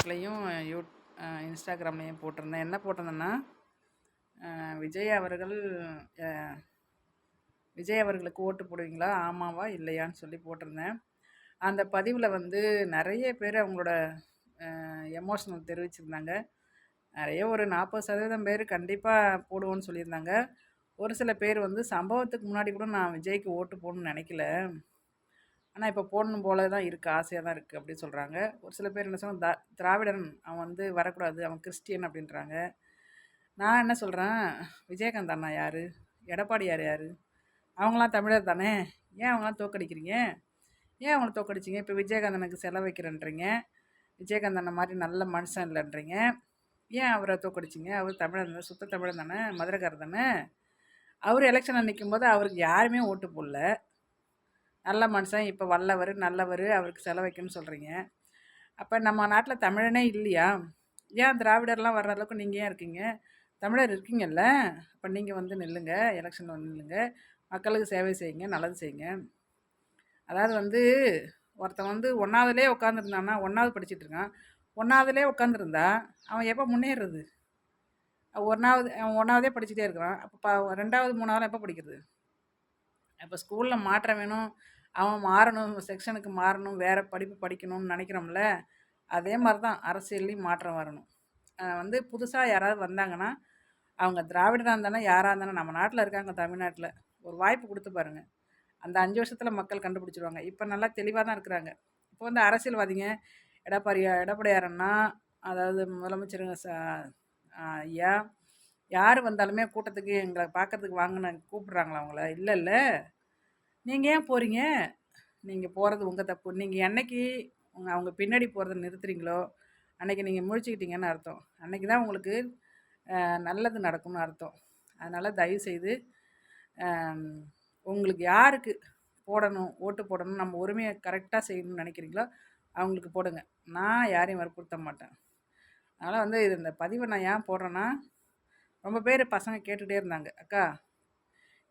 ஃபேஸ்புக்லேயும் இன்ஸ்டாகிராம்லேயும் போட்டிருந்தேன். என்ன போட்டிருந்தேன்னா, விஜய் அவர்கள் விஜய் அவர்களுக்கு ஓட்டு போடுவீங்களா, ஆமாவா இல்லையான்னு சொல்லி போட்டிருந்தேன். அந்த பதிவில் வந்து நிறைய பேர் அவங்களோட எமோஷனல் தெரிவிச்சிருந்தாங்க. நிறைய ஒரு 40% பேர் கண்டிப்பாக போடுவோன்னு சொல்லியிருந்தாங்க. ஒரு சில பேர் வந்து சம்பவத்துக்கு முன்னாடி கூட நான் விஜய்க்கு ஓட்டு போடணும்னு நினைக்கல, ஆனால் இப்போ போடணும் போல தான் இருக்குது, ஆசையாக தான் இருக்குது அப்படின்னு சொல்கிறாங்க. ஒரு சில பேர் என்ன சொன்னால், திராவிடன் அவன் வந்து வரக்கூடாது, அவன் கிறிஸ்டியன் அப்படின்றாங்க. நான் என்ன சொல்கிறேன், விஜயகாந்த் அண்ணா யார், எடப்பாடியார் யார், அவங்களாம் தமிழர் தானே, ஏன் அவங்களாம் தோக்கடிக்கிறீங்க, ஏன் அவங்கள தோக்கடிச்சிங்க? இப்போ விஜயகாந்த் அண்ணனுக்கு செலவு வைக்கிறேன்றீங்க, விஜயகாந்த் அண்ணன் மாதிரி நல்ல மனுஷன் இல்லைன்றீங்க, ஏன் அவரை தோக்கடிச்சிங்க? அவர் தமிழர் தானே, சுத்த தமிழர் தானே, மதுரைக்காரர் தானே. அவர் எலெக்ஷனில் நிற்கும் போது அவருக்கு யாருமே ஓட்டு போடல, நல்ல மனுஷன், இப்போ வல்லவர் நல்லவர், அவருக்கு செலவைக்குன்னு சொல்கிறீங்க. அப்போ நம்ம நாட்டில் தமிழனே இல்லையா? ஏன் திராவிடர்லாம் வர்ற அளவுக்கு நீங்கள் ஏன் இருக்கீங்க? தமிழர் இருக்கீங்கல்ல, அப்போ நீங்கள் வந்து நில்லுங்க, எலெக்ஷனில் வந்து நில்லுங்க, மக்களுக்கு சேவை செய்யுங்க, நல்லது செய்யுங்க. அதாவது வந்து ஒருத்தன் வந்து 1வதுலேயே உட்காந்துருந்தான்னா, 1வது படிச்சுட்டு இருக்கான், 1வதுலேயே உட்காந்துருந்தா அவன் எப்போ முன்னேறுறது? 1வதே படிச்சுட்டே இருக்கிறான், அப்போ 2வது 3வதுலாம் எப்போ படிக்கிறது? இப்போ ஸ்கூலில் மாற்றம் வேணும், அவன் மாறணும், செக்ஷனுக்கு மாறணும், வேறு படிப்பு படிக்கணும்னு நினைக்கிறோம்ல, அதே மாதிரி தான் அரசியல்லையும் மாற்றம் வரணும். வந்து புதுசாக யாராவது வந்தாங்கன்னா, அவங்க திராவிடராக இருந்தானே யாராக இருந்தானே, நம்ம நாட்டில் இருக்காங்க, தமிழ்நாட்டில் ஒரு வாய்ப்பு கொடுத்து பாருங்கள், அந்த 5 வருஷத்தில் மக்கள் கண்டுபிடிச்சிருவாங்க. இப்போ நல்லா தெளிவாக தான் இருக்கிறாங்க. இப்போ வந்து அரசியல்வாதிங்க எடப்பாடியாரன்னா, அதாவது முதலமைச்சருங்க ஐயா, யார் வந்தாலுமே கூட்டத்துக்கு எங்களை பார்க்கறதுக்கு வாங்கின கூப்பிட்றாங்களா அவங்கள? இல்லைல்ல. நீங்கள் ஏன் போகிறீங்க? நீங்கள் போகிறது உங்கள் தப்பு. நீங்கள் என்னைக்கு அவங்க பின்னாடி போகிறத நிறுத்துறீங்களோ, அன்றைக்கி நீங்கள் முழிச்சுக்கிட்டீங்கன்னு அர்த்தம். அன்றைக்கி தான் உங்களுக்கு நல்லது நடக்கும்னு அர்த்தம். அதனால் தயவுசெய்து உங்களுக்கு யாருக்கு போடணும், ஓட்டு போடணும், நம்ம உரிமையை கரெக்டாக செய்யணும்னு நினைக்கிறீங்களோ அவங்களுக்கு போடுங்க. நான் யாரையும் வற்புறுத்த மாட்டேன். அதனால் வந்து இந்த பதிவை நான் ஏன் போடுறேன்னா, ரொம்ப பேர் பசங்க கேட்டுகிட்டே இருந்தாங்க, அக்கா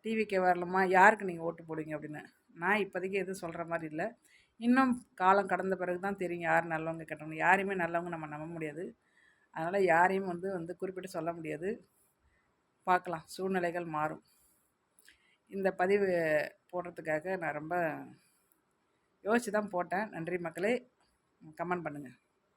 டிவிக்கே வரலாமா, யாருக்கு நீங்கள் ஓட்டு போடுவீங்க அப்படின்னு. நான் இப்போதைக்கு எதுவும் சொல்கிற மாதிரி இல்லை. இன்னும் காலம் கடந்த பிறகு தான் தெரியும் யார் நல்லவங்க கெட்டவங்க. யாரையுமே நல்லவங்க நம்ம நம்ப முடியாது. அதனால் யாரையும் வந்து குறிப்பிட்டு சொல்ல முடியாது. பார்க்கலாம், சூழ்நிலைகள் மாறும். இந்த பதிவு போடுறதுக்காக நான் ரொம்ப யோசித்து தான் போட்டேன். நன்றி மக்களே, கமெண்ட் பண்ணுங்கள்.